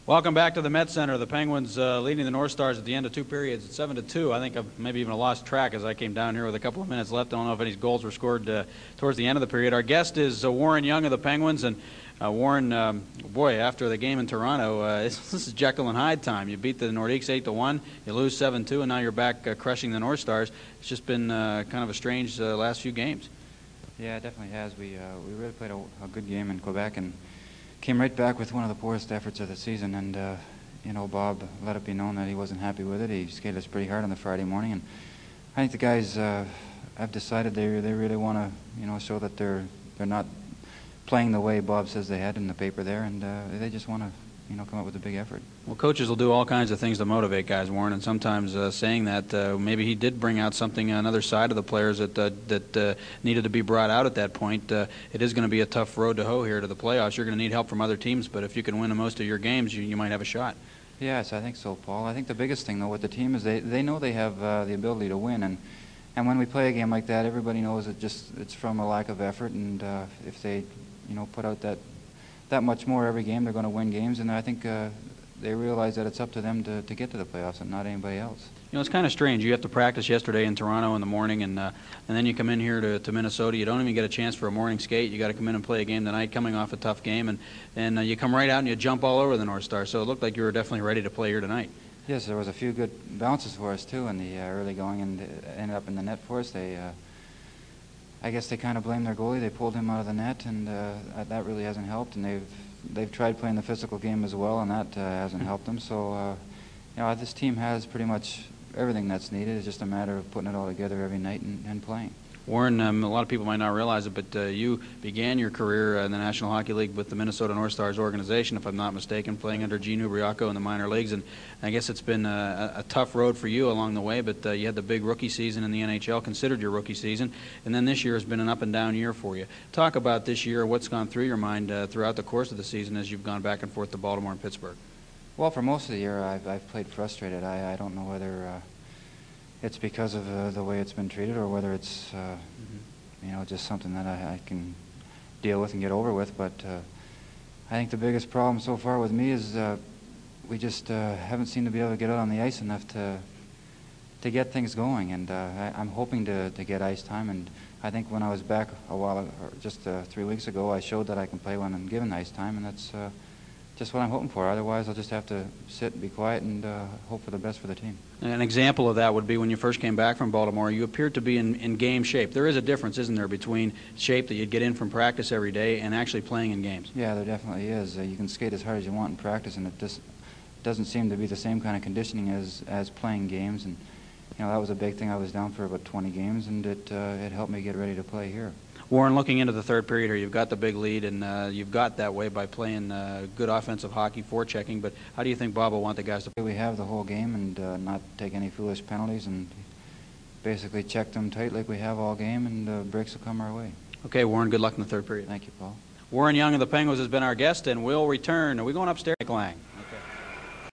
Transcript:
Welcome back to the Met Center. The Penguins leading the North Stars at the end of two periods at 7-2. I think I've maybe even lost track as I came down here with a couple of minutes left. I don't know if any goals were scored towards the end of the period. Our guest is Warren Young of the Penguins. And Warren, boy, after the game in Toronto, this is Jekyll and Hyde time. You beat the Nordiques 8-1, you lose 7-2, and now you're back crushing the North Stars. It's just been kind of a strange last few games. Yeah, it definitely has. We really played a good game in Quebec and came right back with one of the poorest efforts of the season, and you know, Bob let it be known that he wasn't happy with it. He skated us pretty hard on the Friday morning, and I think the guys have decided they really want to, show that they're not playing the way Bob says they had in the paper there, and they just want to, come up with a big effort. Well, coaches will do all kinds of things to motivate guys, Warren, and sometimes saying that maybe he did bring out something, another side of the players that needed to be brought out at that point. It is going to be a tough road to hoe here to the playoffs. You're going to need help from other teams, but if you can win most of your games, you might have a shot. Yes, I think so, Paul. I think the biggest thing, though, with the team is they know they have the ability to win, and when we play a game like that, everybody knows it's from a lack of effort, and if they put out that much more every game, they're going to win games, and I think they realize that it's up to them to get to the playoffs and not anybody else. It's kind of strange. You have to practice yesterday in Toronto in the morning, and then you come in here to Minnesota. You don't even get a chance for a morning skate. You got to come in and play a game tonight, coming off a tough game, and you come right out and you jump all over the North Star. So it looked like you were definitely ready to play here tonight. Yes, there was a few good bounces for us too in the early going, and ended up in the net for us. I guess they kind of blamed their goalie. They pulled him out of the net, and that really hasn't helped. And they've tried playing the physical game as well, and that hasn't helped them. So this team has pretty much everything that's needed. It's just a matter of putting it all together every night and playing. Warren, a lot of people might not realize it, but you began your career in the National Hockey League with the Minnesota North Stars organization, if I'm not mistaken, playing under Gene Ubriaco in the minor leagues. And I guess it's been a tough road for you along the way, but you had the big rookie season in the NHL, considered your rookie season, and then this year has been an up-and-down year for you. Talk about this year, what's gone through your mind throughout the course of the season as you've gone back and forth to Baltimore and Pittsburgh. Well, for most of the year, I've played frustrated. I don't know whether it's because of the way it's been treated, or whether it's just something that I can deal with and get over with. But I think the biggest problem so far with me is we just haven't seemed to be able to get out on the ice enough to get things going. And I'm hoping to get ice time. And I think when I was back just 3 weeks ago, I showed that I can play when I'm given ice time, and that's just what I'm hoping for. Otherwise, I'll just have to sit and be quiet and hope for the best for the team. An example of that would be when you first came back from Baltimore, you appeared to be in game shape. There is a difference, isn't there, between shape that you'd get in from practice every day and actually playing in games? Yeah, there definitely is. You can skate as hard as you want in practice, and it just doesn't seem to be the same kind of conditioning as playing games. And that was a big thing. I was down for about 20 games, and it helped me get ready to play here. Warren, looking into the third period here, you've got the big lead, and you've got that way by playing good offensive hockey, forechecking, but how do you think Bob will want the guys to play? We have the whole game and not take any foolish penalties, and basically check them tight like we have all game, and breaks will come our way. Okay, Warren, good luck in the third period. Thank you, Paul. Warren Young of the Penguins has been our guest, and we'll return. Are we going upstairs, Lang?